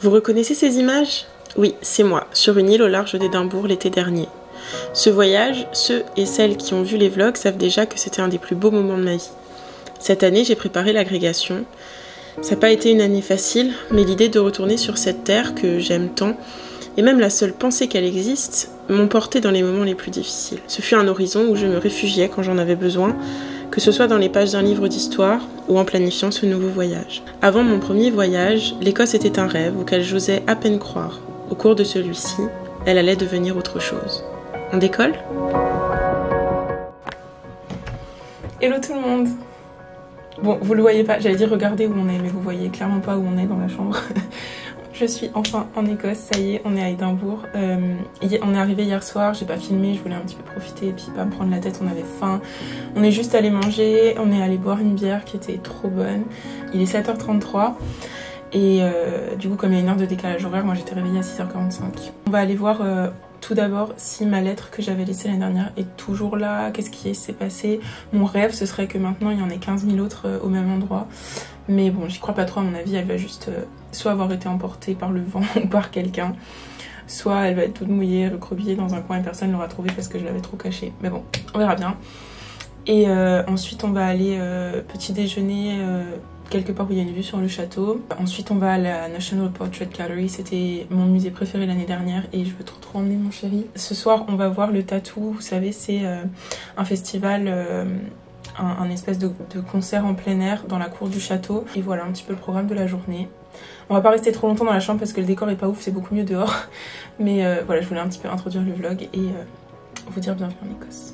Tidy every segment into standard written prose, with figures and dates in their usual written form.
Vous reconnaissez ces images? Oui, c'est moi, sur une île au large d'Édimbourg l'été dernier. Ce voyage, ceux et celles qui ont vu les vlogs savent déjà que c'était un des plus beaux moments de ma vie. Cette année, j'ai préparé l'agrégation. Ça n'a pas été une année facile, mais l'idée de retourner sur cette terre que j'aime tant, et même la seule pensée qu'elle existe, m'ont porté dans les moments les plus difficiles. Ce fut un horizon où je me réfugiais quand j'en avais besoin, que ce soit dans les pages d'un livre d'histoire ou en planifiant ce nouveau voyage. Avant mon premier voyage, l'Écosse était un rêve auquel j'osais à peine croire. Au cours de celui-ci, elle allait devenir autre chose. On décolle? Hello tout le monde! Bon, vous le voyez pas, j'allais dire regardez où on est, mais vous voyez clairement pas où on est dans la chambre. Je suis enfin en Écosse, ça y est, on est à Édimbourg. On est arrivé hier soir, j'ai pas filmé, je voulais un petit peu profiter et puis pas me prendre la tête, on avait faim. On est juste allé manger, on est allé boire une bière qui était trop bonne. Il est 7h33 et du coup comme il y a une heure de décalage horaire, moi j'étais réveillée à 6h45. On va aller voir tout d'abord si ma lettre que j'avais laissée l'année dernière est toujours là, qu'est-ce qui s'est passé. Mon rêve ce serait que maintenant il y en ait 15 000 autres au même endroit. Mais bon, j'y crois pas trop à mon avis, elle va juste soit avoir été emportée par le vent ou par quelqu'un, soit elle va être toute mouillée, recroquevillée dans un coin et personne ne l'aura trouvée parce que je l'avais trop cachée. Mais bon, on verra bien. Et ensuite on va aller petit déjeuner quelque part où il y a une vue sur le château. Ensuite on va à la National Portrait Gallery, c'était mon musée préféré l'année dernière et je veux trop emmener mon chéri. Ce soir on va voir le Tattoo, vous savez c'est un festival... un espèce de concert en plein air dans la cour du château. Et voilà un petit peu le programme de la journée. On va pas rester trop longtemps dans la chambre parce que le décor est pas ouf, c'est beaucoup mieux dehors. Mais voilà, je voulais un petit peu introduire le vlog et vous dire bienvenue en Écosse.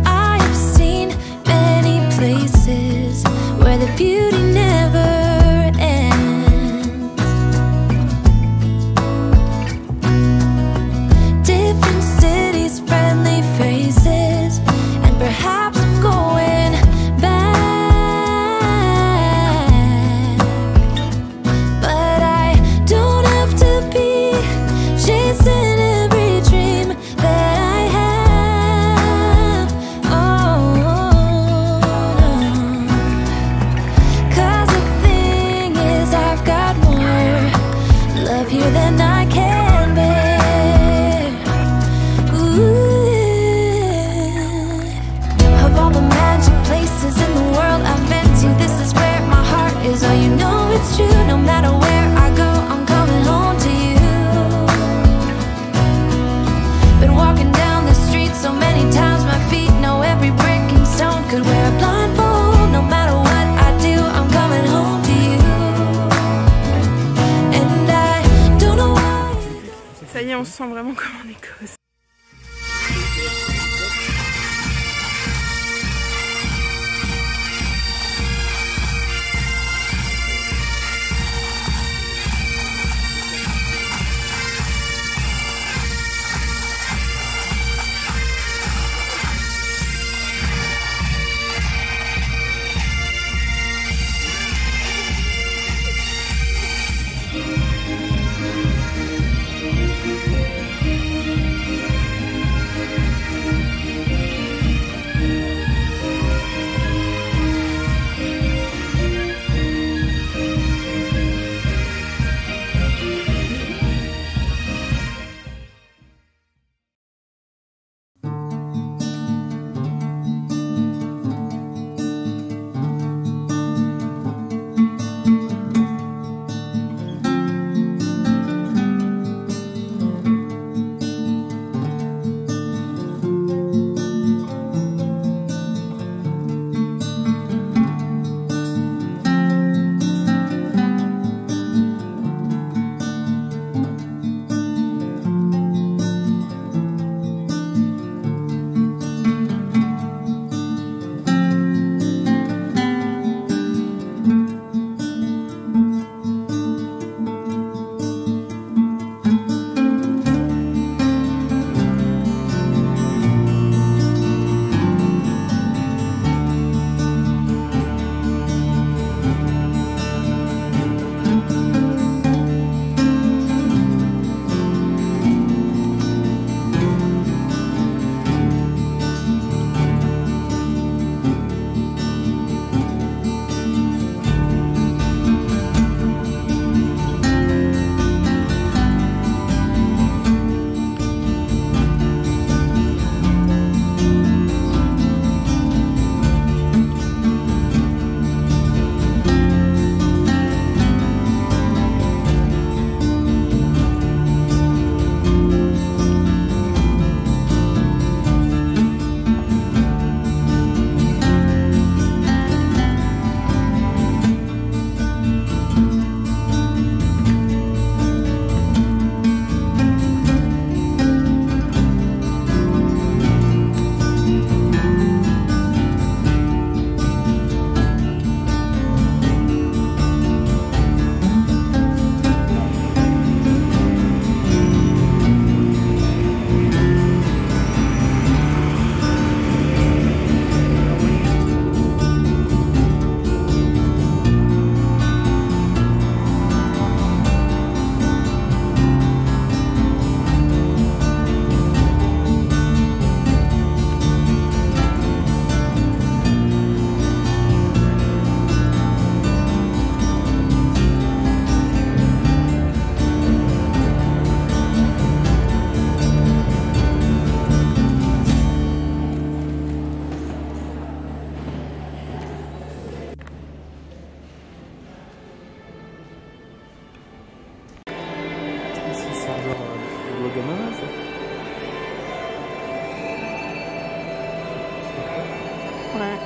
I've seen sent vraiment comme en Écosse. Ouais.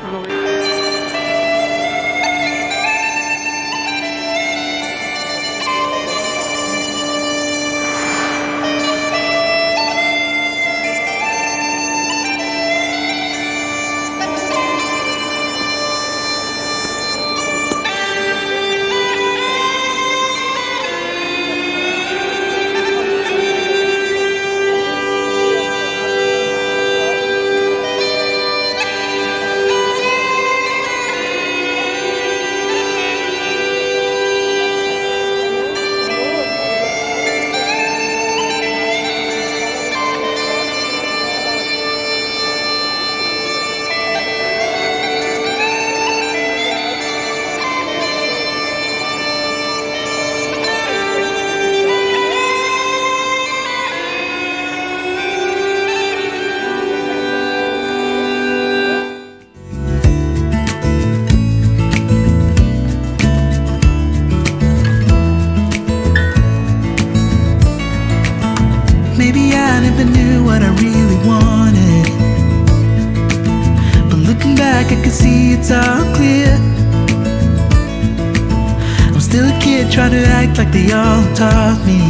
Alors, oui. Maybe I never knew what I really wanted, but looking back I can see it's all clear. I'm still a kid kid try to act like they all taught me,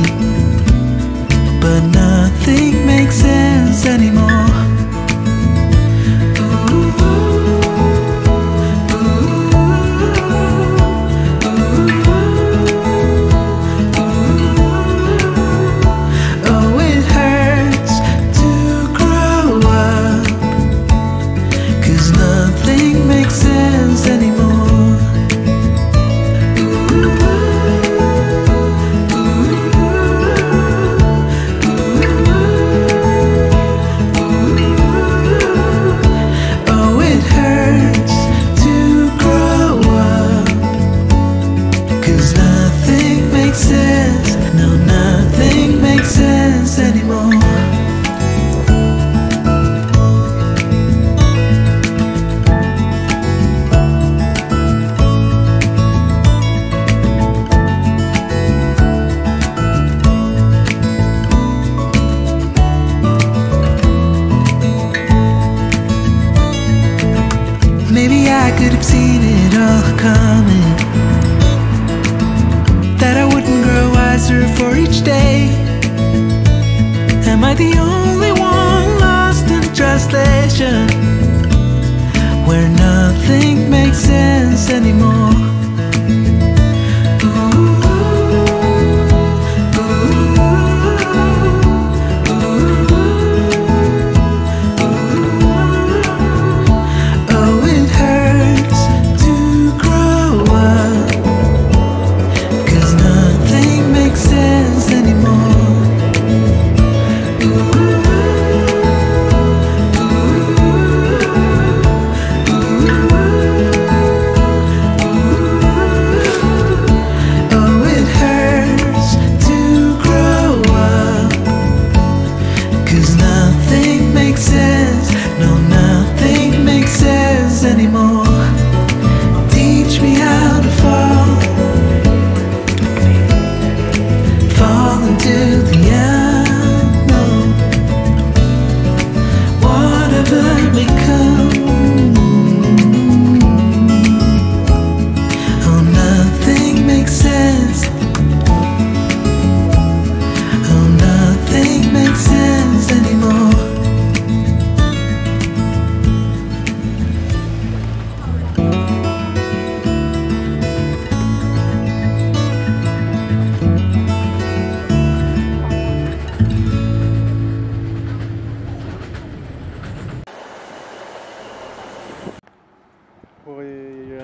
but nothing makes sense anymore. Oh, it hurts to grow up, 'cause nothing makes sense anymore. Maybe I could have seen it all coming, that I wouldn't grow wiser for each day. Am I the only one lost in translation, where nothing makes sense anymore?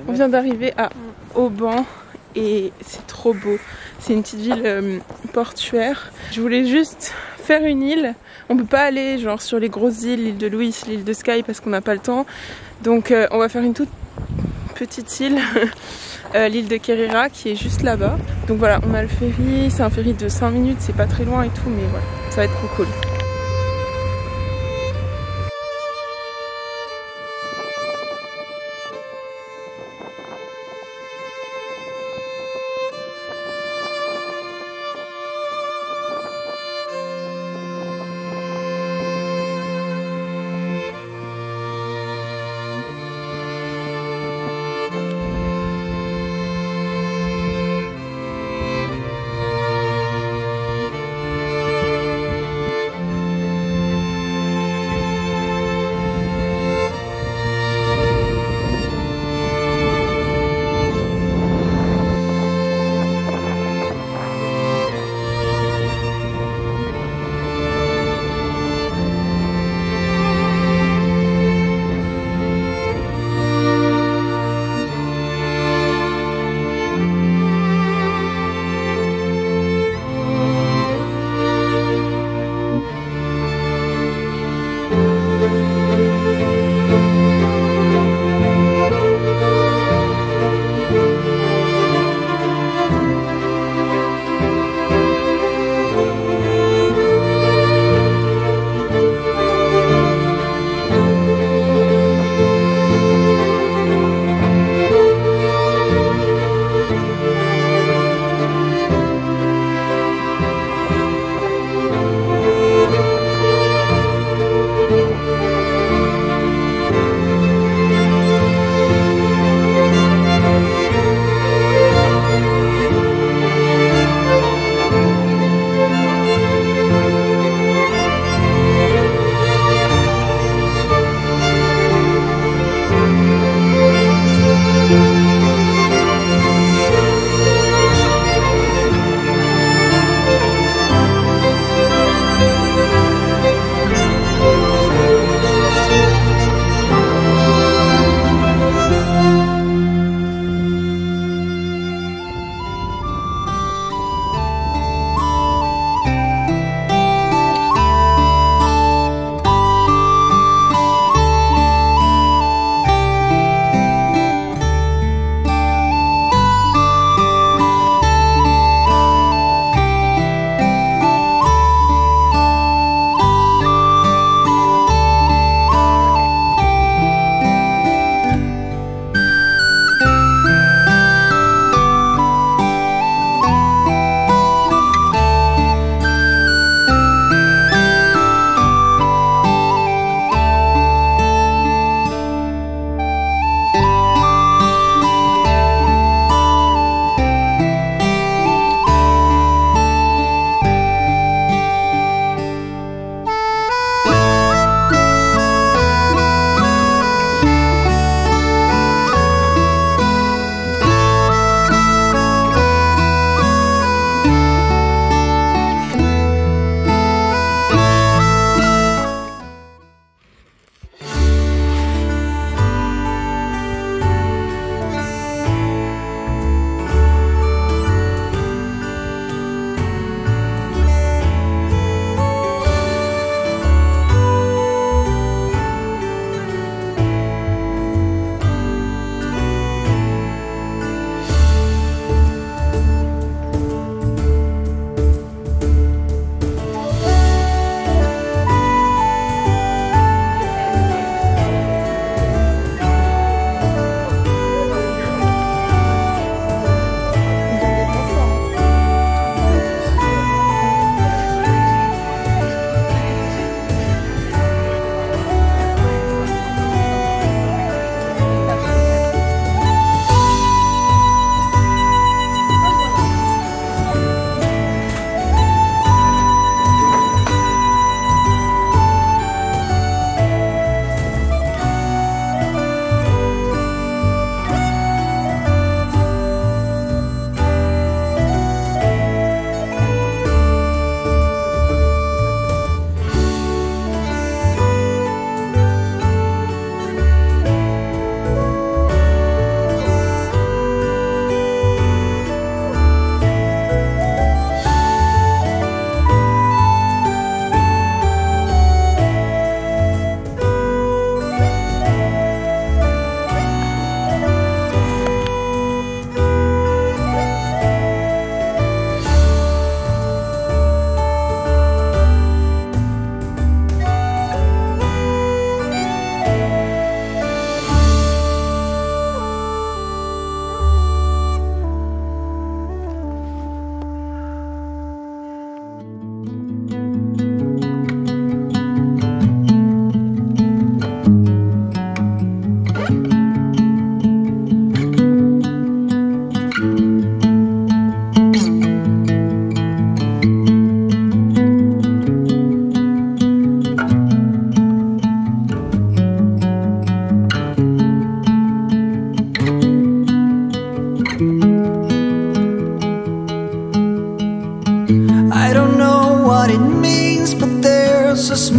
On vient d'arriver à Auban et c'est trop beau. C'est une petite ville portuaire. Je voulais juste faire une île. On peut pas aller genre sur les grosses îles, l'île de Louis, l'île de Skye parce qu'on n'a pas le temps. Donc on va faire une toute petite île, l'île de Kerira qui est juste là-bas. Donc voilà, on a le ferry, c'est un ferry de 5 minutes, c'est pas très loin et tout, mais voilà, ça va être trop cool.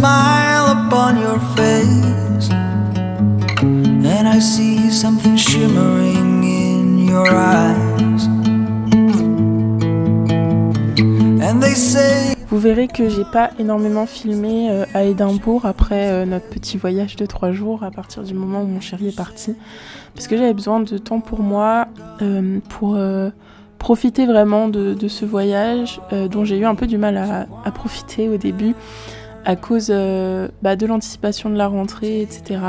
smile upon your face, and I see something shimmering in your eyes. And they say vous verrez que j'ai pas énormément filmé à Édimbourg après notre petit voyage de 3 jours à partir du moment où mon chéri est parti, parce que j'avais besoin de temps pour moi, pour profiter vraiment de ce voyage dont j'ai eu un peu du mal à profiter au début à cause de l'anticipation de la rentrée, etc.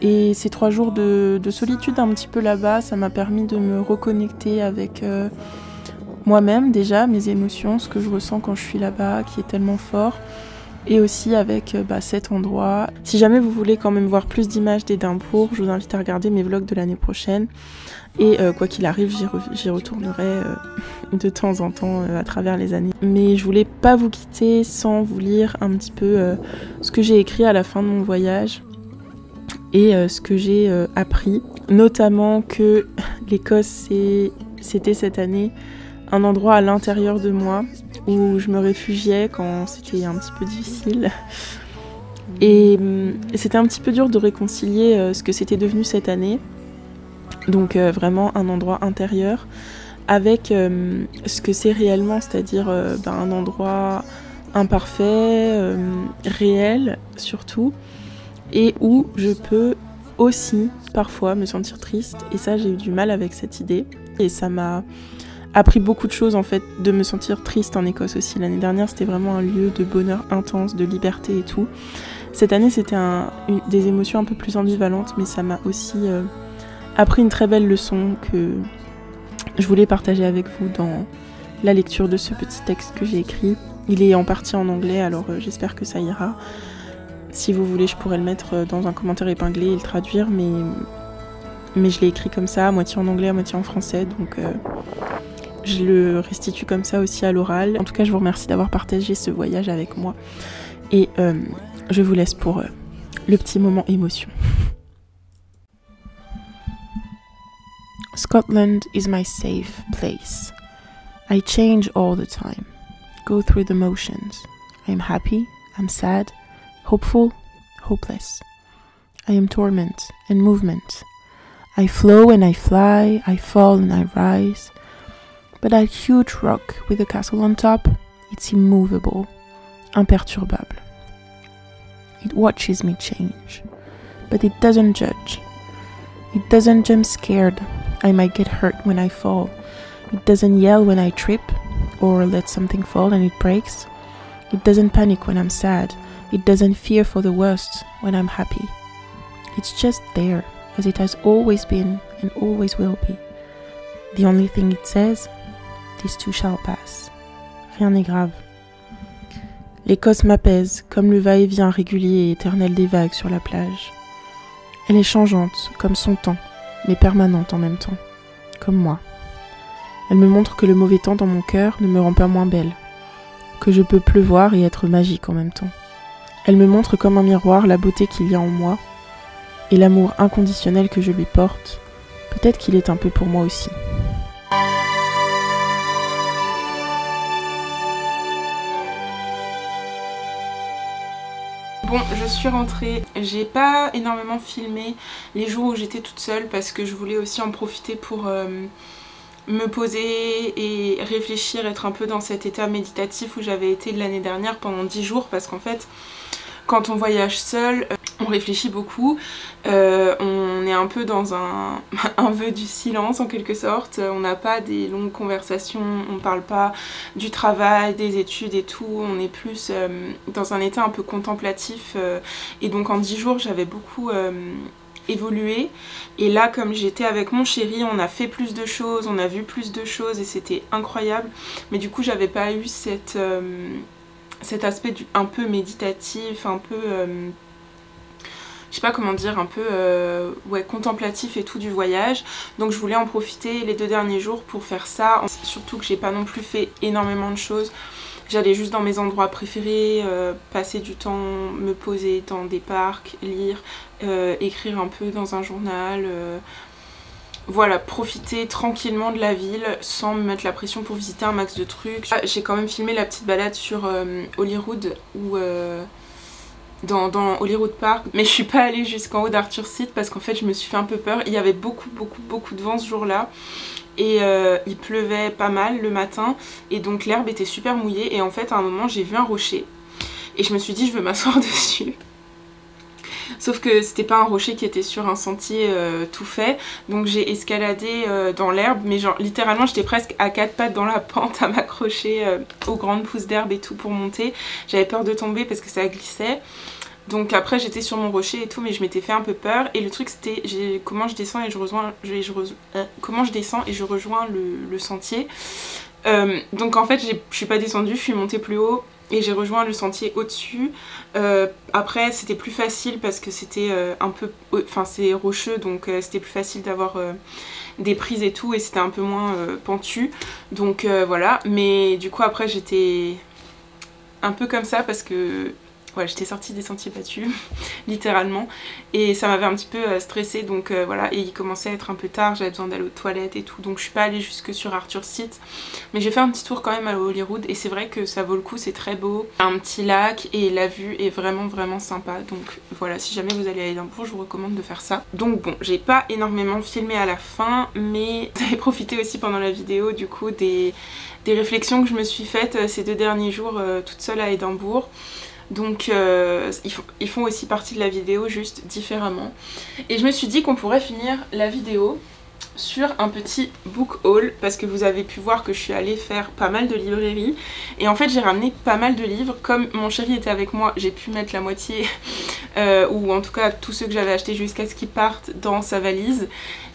Et ces 3 jours de solitude un petit peu là-bas, ça m'a permis de me reconnecter avec moi-même déjà, mes émotions, ce que je ressens quand je suis là-bas, qui est tellement fort, et aussi avec cet endroit. Si jamais vous voulez quand même voir plus d'images d'Édimbourg, je vous invite à regarder mes vlogs de l'année prochaine. Et quoi qu'il arrive, j'y retournerai de temps en temps à travers les années. Mais je voulais pas vous quitter sans vous lire un petit peu ce que j'ai écrit à la fin de mon voyage et ce que j'ai appris. Notamment que l'Écosse, c'était cette année un endroit à l'intérieur de moi où je me réfugiais quand c'était un petit peu difficile. Et c'était un petit peu dur de réconcilier ce que c'était devenu cette année. Donc vraiment un endroit intérieur avec ce que c'est réellement, c'est-à-dire un endroit imparfait, réel surtout, et où je peux aussi parfois me sentir triste. Et ça, j'ai eu du mal avec cette idée. Et ça m'a appris beaucoup de choses en fait, de me sentir triste en Écosse aussi. L'année dernière, c'était vraiment un lieu de bonheur intense, de liberté et tout. Cette année, c'était des émotions un peu plus ambivalentes, mais ça m'a aussi appris une très belle leçon que je voulais partager avec vous dans la lecture de ce petit texte que j'ai écrit. Il est en partie en anglais, alors j'espère que ça ira. Si vous voulez, je pourrais le mettre dans un commentaire épinglé et le traduire, mais je l'ai écrit comme ça, à moitié en anglais, à moitié en français, donc je le restitue comme ça aussi à l'oral. En tout cas, je vous remercie d'avoir partagé ce voyage avec moi. Et je vous laisse pour le petit moment émotion. Scotland is my safe place. I change all the time, go through the motions. I'm happy, I'm sad, hopeful, hopeless. I am torment and movement. I flow and I fly, I fall and I rise. But that huge rock with a castle on top, it's immovable, imperturbable. It watches me change, but it doesn't judge. It doesn't jump scared. I might get hurt when I fall. It doesn't yell when I trip or let something fall and it breaks. It doesn't panic when I'm sad. It doesn't fear for the worst when I'm happy. It's just there, as it has always been and always will be. The only thing it says, this too shall pass. Rien n'est grave. L'Écosse m'apaise, comme le va-et-vient régulier et éternel des vagues sur la plage. Elle est changeante, comme son temps, mais permanente en même temps, comme moi. Elle me montre que le mauvais temps dans mon cœur ne me rend pas moins belle, que je peux pleuvoir et être magique en même temps. Elle me montre comme un miroir la beauté qu'il y a en moi, et l'amour inconditionnel que je lui porte, peut-être qu'il est un peu pour moi aussi. Bon, je suis rentrée, j'ai pas énormément filmé les jours où j'étais toute seule parce que je voulais aussi en profiter pour me poser et réfléchir, être un peu dans cet état méditatif où j'avais été l'année dernière pendant 10 jours parce qu'en fait, quand on voyage seul, on réfléchit beaucoup, on est un peu dans un vœu du silence en quelque sorte, on n'a pas des longues conversations, on parle pas du travail, des études et tout, on est plus dans un état un peu contemplatif et donc en 10 jours j'avais beaucoup évolué et là comme j'étais avec mon chéri on a fait plus de choses, on a vu plus de choses et c'était incroyable mais du coup j'avais pas eu cet aspect un peu méditatif, un peu je sais pas comment dire, un peu ouais, contemplatif et tout du voyage. Donc je voulais en profiter les 2 derniers jours pour faire ça. Surtout que j'ai pas non plus fait énormément de choses. J'allais juste dans mes endroits préférés, passer du temps, me poser dans des parcs, lire, écrire un peu dans un journal. Voilà, profiter tranquillement de la ville sans me mettre la pression pour visiter un max de trucs. J'ai quand même filmé la petite balade sur Holyrood où dans Holyrood Park, mais je suis pas allée jusqu'en haut d'Arthur Seat parce qu'en fait je me suis fait un peu peur. Il y avait beaucoup de vent ce jour-là et il pleuvait pas mal le matin et donc l'herbe était super mouillée et en fait à un moment j'ai vu un rocher et je me suis dit je veux m'asseoir dessus. Sauf que c'était pas un rocher qui était sur un sentier tout fait, donc j'ai escaladé dans l'herbe, mais genre littéralement j'étais presque à 4 pattes dans la pente à m'accrocher aux grandes pousses d'herbe et tout pour monter. J'avais peur de tomber parce que ça glissait. Donc après j'étais sur mon rocher et tout, mais je m'étais fait un peu peur. Et le truc c'était comment je descends et je rejoins le sentier. Donc en fait je suis pas descendue, je suis montée plus haut. Et j'ai rejoint le sentier au-dessus. Après c'était plus facile parce que c'était un peu... Enfin c'est rocheux donc c'était plus facile d'avoir des prises et tout. Et c'était un peu moins pentu. Donc voilà. Mais du coup après j'étais un peu comme ça parce que... Ouais, j'étais sortie des sentiers battus, littéralement, et ça m'avait un petit peu stressée, donc voilà, et il commençait à être un peu tard, j'avais besoin d'aller aux toilettes et tout, donc je suis pas allée jusque sur Arthur Seat, mais j'ai fait un petit tour quand même à Holyrood, et c'est vrai que ça vaut le coup, c'est très beau, un petit lac, et la vue est vraiment sympa, donc voilà, si jamais vous allez à Édimbourg, je vous recommande de faire ça. Donc bon, j'ai pas énormément filmé à la fin, mais j'ai profité aussi pendant la vidéo, du coup, des réflexions que je me suis faites ces 2 derniers jours toute seule à Édimbourg. Donc ils font aussi partie de la vidéo juste différemment. Et je me suis dit qu'on pourrait finir la vidéo sur un petit book haul parce que vous avez pu voir que je suis allée faire pas mal de librairies et en fait j'ai ramené pas mal de livres. Comme mon chéri était avec moi, j'ai pu mettre la moitié ou en tout cas tous ceux que j'avais achetés jusqu'à ce qu'ils partent dans sa valise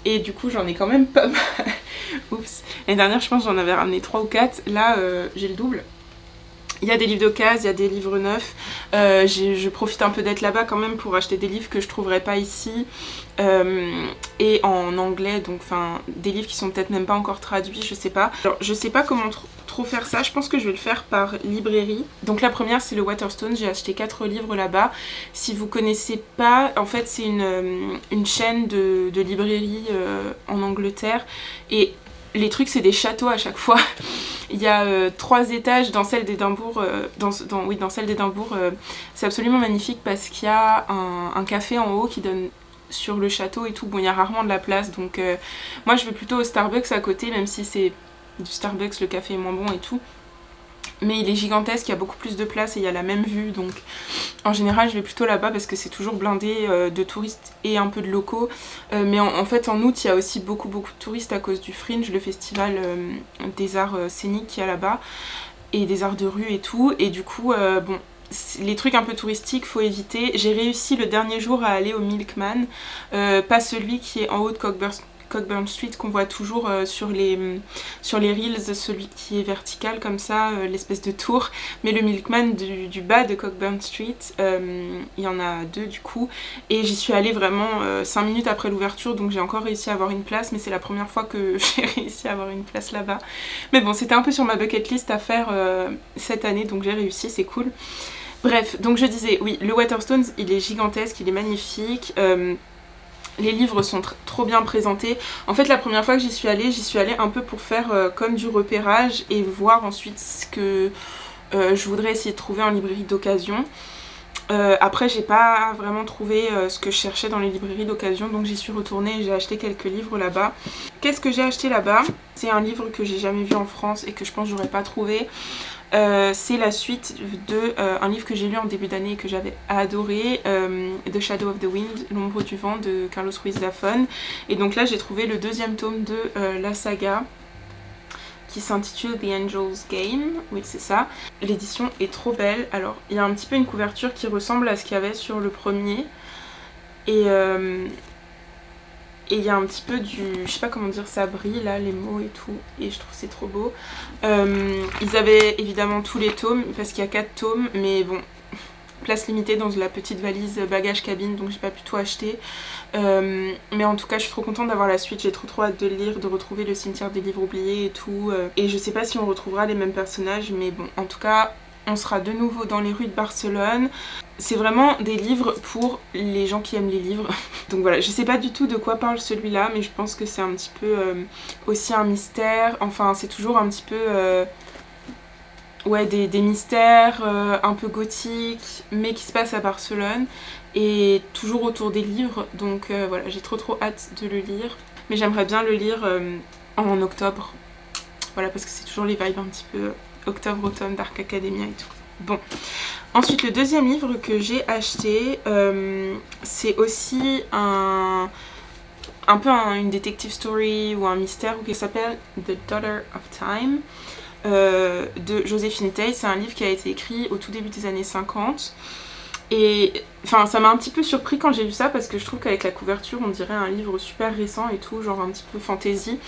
et du coup j'en ai quand même pas mal. Oups, l'année dernière je pense j'en avais ramené 3 ou 4, là j'ai le double. Il y a des livres d'occasion, il y a des livres neufs. Je profite un peu d'être là-bas quand même pour acheter des livres que je trouverais pas ici. Et en anglais, donc enfin des livres qui sont peut-être même pas encore traduits, je sais pas. Alors je sais pas comment trop faire ça, je pense que je vais le faire par librairie. Donc la première c'est le Waterstones, j'ai acheté 4 livres là-bas. Si vous connaissez pas, en fait c'est une chaîne de librairies en Angleterre. Et les trucs c'est des châteaux à chaque fois. Il y a 3 étages dans celle d'Édimbourg, dans celle d'Édimbourg, c'est absolument magnifique parce qu'il y a un café en haut qui donne sur le château et tout. Bon, il y a rarement de la place, donc moi je vais plutôt au Starbucks à côté, même si c'est du Starbucks, le café est moins bon et tout. Mais il est gigantesque, il y a beaucoup plus de place et il y a la même vue, donc en général je vais plutôt là-bas parce que c'est toujours blindé de touristes et un peu de locaux. Mais en fait en août il y a aussi beaucoup de touristes à cause du Fringe, le festival des arts scéniques qu'il y a là-bas et des arts de rue et tout. Et du coup bon, les trucs un peu touristiques faut éviter. J'ai réussi le dernier jour à aller au Milkman, pas celui qui est en haut de Cockburn Street qu'on voit toujours sur les reels, celui qui est vertical comme ça, l'espèce de tour, mais le Milkman du bas de Cockburn Street, il y en a 2 du coup, et j'y suis allée vraiment 5 minutes après l'ouverture, donc j'ai encore réussi à avoir une place, mais c'est la première fois que j'ai réussi à avoir une place là-bas. Mais bon, c'était un peu sur ma bucket list à faire cette année, donc j'ai réussi, c'est cool. Bref, donc je disais, oui, le Waterstones, il est gigantesque, il est magnifique. Les livres sont trop bien présentés. En fait la première fois que j'y suis allée un peu pour faire comme du repérage et voir ensuite ce que je voudrais essayer de trouver en librairie d'occasion. Après j'ai pas vraiment trouvé ce que je cherchais dans les librairies d'occasion, donc j'y suis retournée et j'ai acheté quelques livres là-bas. Qu'est-ce que j'ai acheté là-bas? C'est un livre que j'ai jamais vu en France et que je pense j'aurais pas trouvé. C'est la suite de un livre que j'ai lu en début d'année et que j'avais adoré, The Shadow of the Wind, L'ombre du vent de Carlos Ruiz Zafón. Et donc là j'ai trouvé le 2e tome de la saga qui s'intitule The Angel's Game, oui c'est ça. L'édition est trop belle. Alors il y a un petit peu une couverture qui ressemble à ce qu'il y avait sur le premier et il y a un petit peu du... je sais pas comment dire, ça brille là, les mots et tout, et je trouve c'est trop beau. Ils avaient évidemment tous les tomes, parce qu'il y a 4 tomes, mais bon, place limitée dans la petite valise bagage cabine, donc j'ai pas pu tout acheter. Mais en tout cas je suis trop contente d'avoir la suite, j'ai trop hâte de le lire, de retrouver le cimetière des livres oubliés et tout. Et je sais pas si on retrouvera les mêmes personnages, mais bon, en tout cas on sera de nouveau dans les rues de Barcelone. C'est vraiment des livres pour les gens qui aiment les livres. Donc voilà, je sais pas du tout de quoi parle celui-là, mais je pense que c'est un petit peu aussi un mystère. Enfin, c'est toujours un petit peu ouais, des mystères un peu gothiques, mais qui se passent à Barcelone, et toujours autour des livres, donc voilà, j'ai trop hâte de le lire. Mais j'aimerais bien le lire en octobre, voilà, parce que c'est toujours les vibes un petit peu octobre-automne, Dark Academia et tout. Bon, ensuite le deuxième livre que j'ai acheté, c'est aussi un peu une detective story ou un mystère qui s'appelle The Daughter of Time de Joséphine Tey. C'est un livre qui a été écrit au tout début des années 50. Et enfin, ça m'a un petit peu surpris quand j'ai vu ça, parce que je trouve qu'avec la couverture on dirait un livre super récent et tout, genre un petit peu fantasy.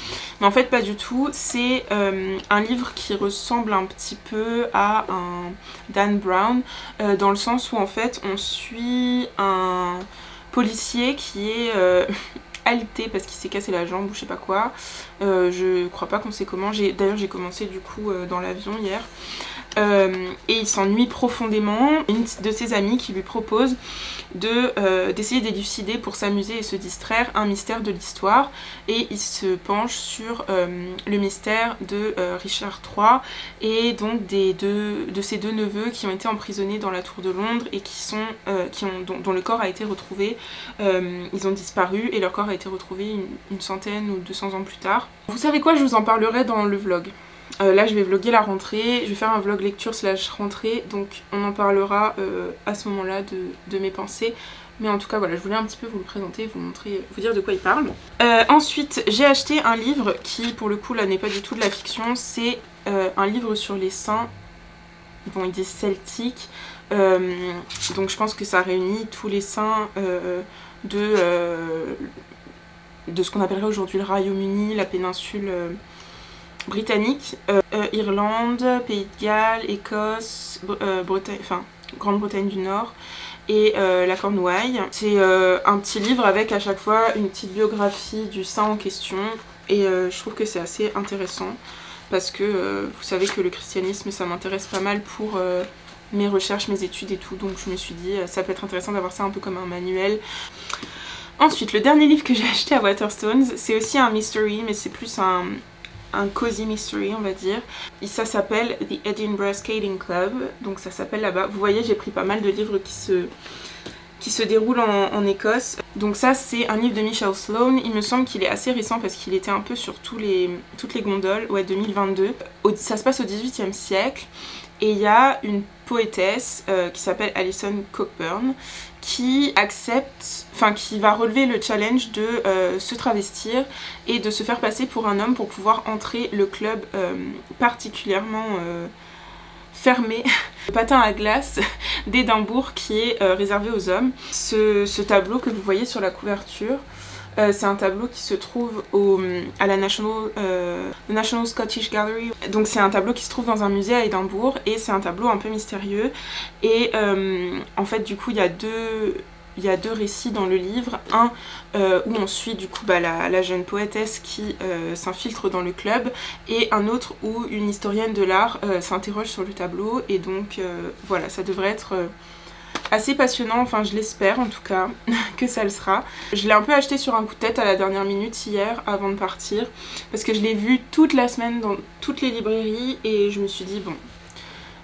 Mais en fait pas du tout, c'est un livre qui ressemble un petit peu à un Dan Brown, dans le sens où en fait on suit un policier qui est alité parce qu'il s'est cassé la jambe ou je sais pas quoi. Je crois pas qu'on sait comment. D'ailleurs j'ai commencé du coup dans l'avion hier. Et il s'ennuie profondément. Une de ses amies qui lui propose d'essayer d'élucider pour s'amuser et se distraire un mystère de l'histoire, et il se penche sur le mystère de Richard III et donc de ses deux neveux qui ont été emprisonnés dans la tour de Londres et dont le corps a été retrouvé. Ils ont disparu et leur corps a été retrouvé une centaine ou 200 ans plus tard. Vous savez quoi, je vous en parlerai dans le vlog. Là je vais vlogger la rentrée, je vais faire un vlog lecture / rentrée, donc on en parlera à ce moment là de mes pensées. Mais en tout cas voilà, je voulais un petit peu vous le présenter, vous montrer, vous dire de quoi il parle. Ensuite j'ai acheté un livre qui pour le coup là n'est pas du tout de la fiction, c'est un livre sur les saints, bon ils disent celtiques, donc je pense que ça réunit tous les saints de ce qu'on appellerait aujourd'hui le Royaume-Uni, la péninsule britannique, Irlande, Pays de Galles, Écosse, Bretagne, enfin Grande-Bretagne du Nord et la Cornouaille. C'est un petit livre avec à chaque fois une petite biographie du saint en question, et je trouve que c'est assez intéressant parce que vous savez que le christianisme ça m'intéresse pas mal pour mes recherches, mes études et tout, donc je me suis dit ça peut être intéressant d'avoir ça un peu comme un manuel. Ensuite le dernier livre que j'ai acheté à Waterstones, c'est aussi un mystery mais c'est plus un cozy mystery on va dire, et ça s'appelle The Edinburgh Skating Club, donc ça s'appelle là-bas. Vous voyez j'ai pris pas mal de livres qui se déroulent en Écosse. Donc ça c'est un livre de Michel Sloane, il me semble qu'il est assez récent parce qu'il était un peu sur toutes les gondoles, ouais 2022. Ça se passe au 18e siècle et il y a une poétesse qui s'appelle Alison Cockburn qui accepte, enfin qui va relever le challenge de se travestir et de se faire passer pour un homme pour pouvoir entrer le club particulièrement fermé, le patin à glace d'Édimbourg qui est réservé aux hommes. Ce tableau que vous voyez sur la couverture, c'est un tableau qui se trouve à la National Scottish Gallery. Donc c'est un tableau qui se trouve dans un musée à Édimbourg et c'est un tableau un peu mystérieux. Et en fait du coup il y a deux récits dans le livre. Un où on suit du coup la jeune poétesse qui s'infiltre dans le club, et un autre où une historienne de l'art s'interroge sur le tableau. Et donc voilà, ça devrait être assez passionnant, enfin je l'espère en tout cas que ça le sera. Je l'ai un peu acheté sur un coup de tête à la dernière minute hier avant de partir, parce que je l'ai vu toute la semaine dans toutes les librairies et je me suis dit bon,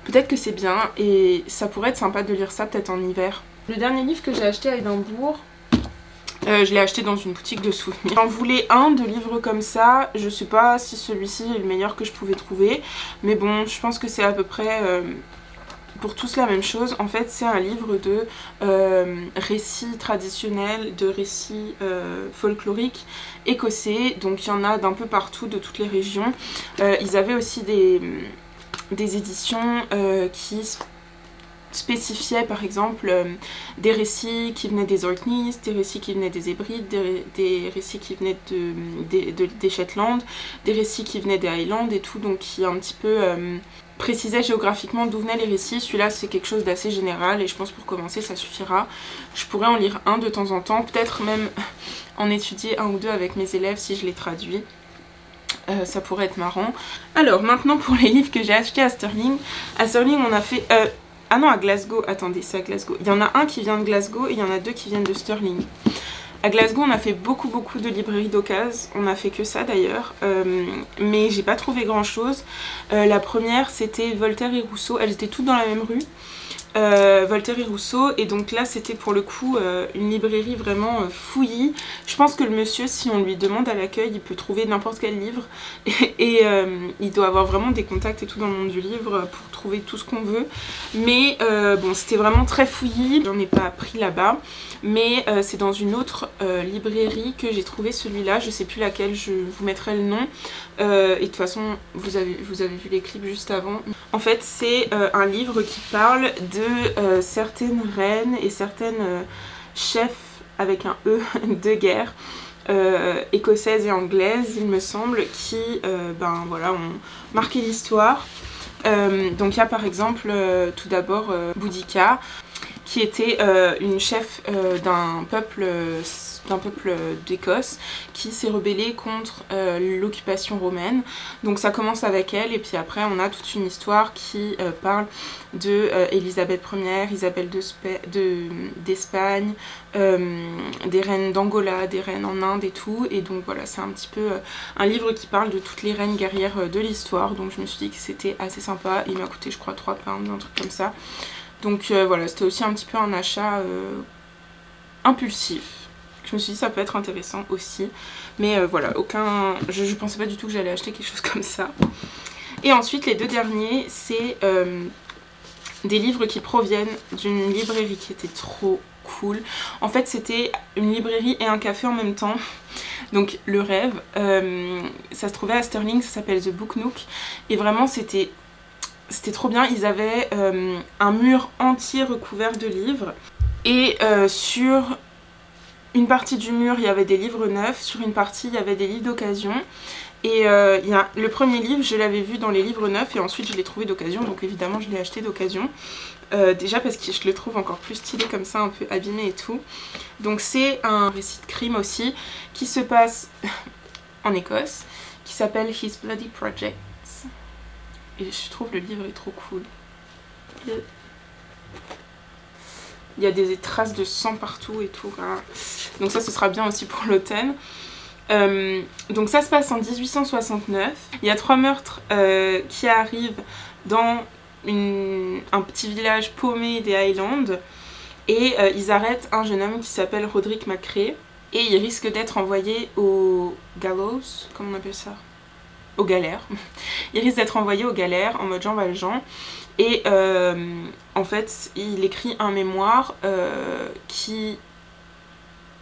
peut-être que c'est bien et ça pourrait être sympa de lire ça peut-être en hiver. Le dernier livre que j'ai acheté à Édimbourg, je l'ai acheté dans une boutique de souvenirs. J'en voulais un de livres comme ça, je sais pas si celui-ci est le meilleur que je pouvais trouver, mais bon je pense que c'est à peu près pour tous la même chose. En fait c'est un livre de récits traditionnels, de récits folkloriques écossais, donc il y en a d'un peu partout, de toutes les régions. Ils avaient aussi des éditions qui spécifiaient par exemple des récits qui venaient des Orkneys, des récits qui venaient des Hébrides, des récits qui venaient des Shetland, des récits qui venaient des Highlands et tout, donc qui un petit peu précisait géographiquement d'où venaient les récits. Celui-là c'est quelque chose d'assez général et je pense pour commencer ça suffira. Je pourrais en lire un de temps en temps, peut-être même en étudier un ou deux avec mes élèves si je les traduis. Ça pourrait être marrant. Alors maintenant pour les livres que j'ai achetés à Stirling. À Stirling on a fait... ah non, à Glasgow, attendez, c'est à Glasgow. Il y en a un qui vient de Glasgow et il y en a deux qui viennent de Stirling. À Glasgow on a fait beaucoup de librairies d'occasion, on a fait que ça d'ailleurs, mais j'ai pas trouvé grand chose. La première c'était Voltaire et Rousseau, elles étaient toutes dans la même rue. Voltaire et Rousseau, et donc là c'était pour le coup une librairie vraiment fouillie. Je pense que le monsieur, si on lui demande à l'accueil, il peut trouver n'importe quel livre et il doit avoir vraiment des contacts et tout dans le monde du livre pour trouver tout ce qu'on veut, mais bon, c'était vraiment très fouillis. J'en ai pas pris là-bas, mais c'est dans une autre librairie que j'ai trouvé celui-là, je sais plus laquelle, je vous mettrai le nom, et de toute façon vous avez vu les clips juste avant. En fait c'est un livre qui parle de certaines reines et certaines chefs avec un E de guerre écossaises et anglaises il me semble, qui ben voilà, ont marqué l'histoire. Donc il y a par exemple tout d'abord Boudica, qui était une chef d'un peuple d'Écosse qui s'est rebellé contre l'occupation romaine. Donc ça commence avec elle, et puis après on a toute une histoire qui parle de Élisabeth Ière, Isabelle d'Espagne, des reines d'Angola, des reines en Inde et tout. Et donc voilà, c'est un petit peu un livre qui parle de toutes les reines guerrières de l'histoire. Donc je me suis dit que c'était assez sympa. Il m'a coûté je crois 3 pounds, un truc comme ça. Donc voilà, c'était aussi un petit peu un achat impulsif. Je me suis dit ça peut être intéressant aussi. Mais voilà, je pensais pas du tout que j'allais acheter quelque chose comme ça. Et ensuite les deux derniers, c'est des livres qui proviennent d'une librairie qui était trop cool. En fait c'était une librairie et un café en même temps. Donc le rêve. Ça se trouvait à Stirling, ça s'appelle The Book Nook. Et vraiment c'était trop bien. Ils avaient un mur entier recouvert de livres. Et sur une partie du mur il y avait des livres neufs, sur une partie il y avait des livres d'occasion. Et le premier livre je l'avais vu dans les livres neufs, et ensuite je l'ai trouvé d'occasion, donc évidemment je l'ai acheté d'occasion. Déjà parce que je le trouve encore plus stylé comme ça, un peu abîmé et tout. Donc c'est un récit de crime aussi qui se passe en Écosse, qui s'appelle His Bloody Projects. Et je trouve le livre est trop cool. Il y a des traces de sang partout et tout. Donc ça ce sera bien aussi pour l'automne. Donc ça se passe en 1869. Il y a 3 meurtres qui arrivent dans un petit village paumé des Highlands. Et ils arrêtent un jeune homme qui s'appelle Roderick McCrae. Et il risque d'être envoyé au gallows, comment on appelle ça ? Aux galères. Il risque d'être envoyé aux galères en mode Jean Valjean. Et en fait il écrit un mémoire qui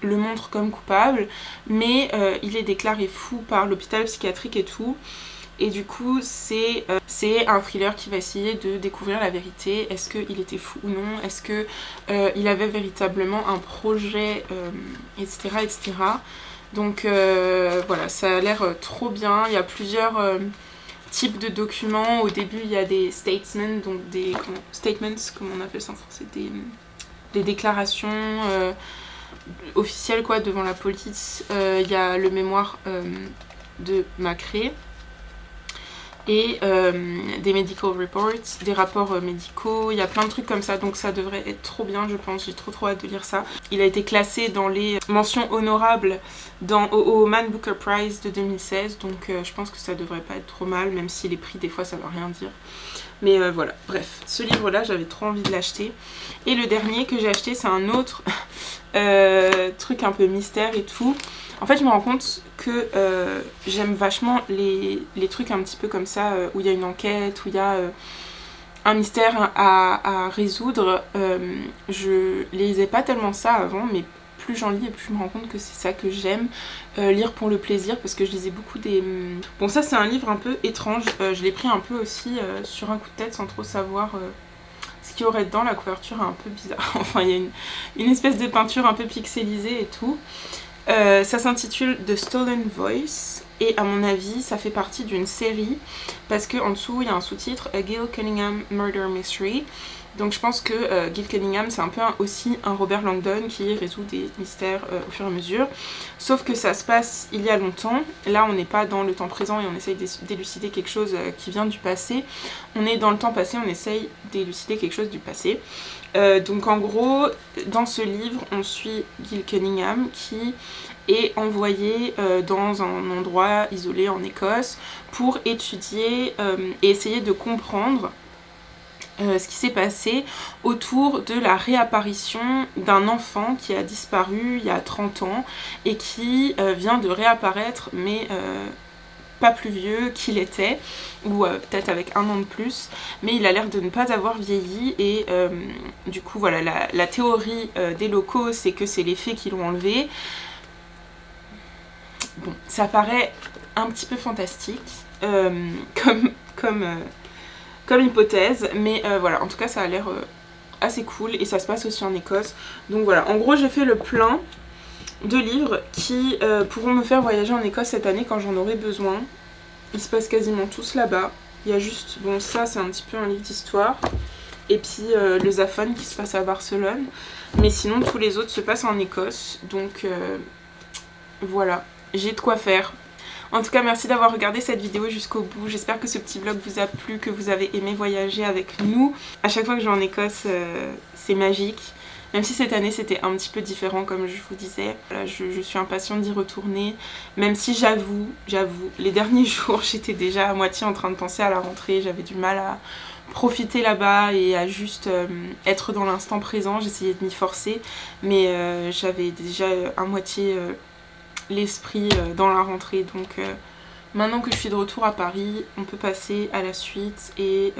le montre comme coupable, mais il est déclaré fou par l'hôpital psychiatrique et tout. Et du coup c'est un thriller qui va essayer de découvrir la vérité. Est-ce qu'il était fou ou non? Est-ce qu'il avait véritablement un projet, etc. etc. Donc voilà, ça a l'air trop bien. Il y a plusieurs types de documents. Au début il y a des statements, donc statements, comme on appelle ça en français, des déclarations officielles quoi, devant la police. Il y a le mémoire de McCrae. Et des medical reports, des rapports médicaux, il y a plein de trucs comme ça, donc ça devrait être trop bien je pense, j'ai trop hâte de lire ça. Il a été classé dans les mentions honorables au Man Booker Prize de 2016, donc je pense que ça devrait pas être trop mal, même si les prix des fois ça veut rien dire. Mais voilà, bref, ce livre là j'avais trop envie de l'acheter. Et le dernier que j'ai acheté c'est un autre truc un peu mystère et tout. En fait je me rends compte que j'aime vachement les trucs un petit peu comme ça, où il y a une enquête, où il y a un mystère à résoudre. Je lisais pas tellement ça avant, mais plus j'en lis et plus je me rends compte que c'est ça que j'aime, lire pour le plaisir, parce que je lisais beaucoup des... Bon ça c'est un livre un peu étrange, je l'ai pris un peu aussi sur un coup de tête sans trop savoir ce qu'il y aurait dedans. La couverture est un peu bizarre, enfin il y a une espèce de peinture un peu pixelisée et tout. Ça s'intitule The Stolen Voice et à mon avis ça fait partie d'une série, parce qu'en dessous il y a un sous-titre A Gail Cunningham Murder Mystery. Donc je pense que Gil Cunningham c'est un peu aussi un Robert Langdon qui résout des mystères au fur et à mesure. Sauf que ça se passe il y a longtemps. Là on n'est pas dans le temps présent et on essaye d'élucider quelque chose qui vient du passé. On est dans le temps passé, on essaye d'élucider quelque chose du passé. Donc en gros, dans ce livre, on suit Gil Cunningham qui est envoyé dans un endroit isolé en Écosse pour étudier et essayer de comprendre ce qui s'est passé autour de la réapparition d'un enfant qui a disparu il y a 30 ans et qui vient de réapparaître mais pas plus vieux qu'il était, ou peut-être avec 1 an de plus, mais il a l'air de ne pas avoir vieilli et du coup voilà, la théorie des locaux c'est que c'est les fées qui l'ont enlevé. Bon, ça paraît un petit peu fantastique comme hypothèse, mais voilà, en tout cas ça a l'air assez cool et ça se passe aussi en Écosse. Donc voilà, en gros j'ai fait le plein de livres qui pourront me faire voyager en Écosse cette année quand j'en aurai besoin. Ils se passent quasiment tous là-bas. Il y a juste, bon ça c'est un petit peu un livre d'histoire, et puis le Zaphone qui se passe à Barcelone, mais sinon tous les autres se passent en Écosse, donc voilà, j'ai de quoi faire. En tout cas, merci d'avoir regardé cette vidéo jusqu'au bout. J'espère que ce petit vlog vous a plu, que vous avez aimé voyager avec nous. À chaque fois que je vais en Écosse, c'est magique. Même si cette année c'était un petit peu différent comme je vous disais. Voilà, je suis impatiente d'y retourner. Même si j'avoue, les derniers jours j'étais déjà à moitié en train de penser à la rentrée. J'avais du mal à profiter là-bas et à juste être dans l'instant présent. J'essayais de m'y forcer. Mais j'avais déjà à moitié... l'esprit dans la rentrée, donc maintenant que je suis de retour à Paris, on peut passer à la suite et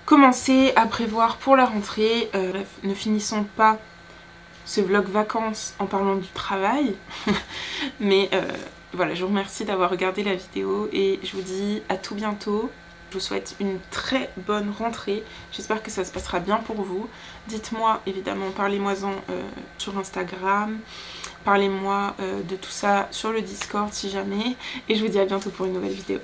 commencer à prévoir pour la rentrée. Bref, ne finissons pas ce vlog vacances en parlant du travail, mais voilà, je vous remercie d'avoir regardé la vidéo et je vous dis à tout bientôt. Je vous souhaite une très bonne rentrée, j'espère que ça se passera bien pour vous. Dites-moi évidemment, parlez-moi-en sur Instagram, parlez-moi de tout ça sur le Discord si jamais, et je vous dis à bientôt pour une nouvelle vidéo.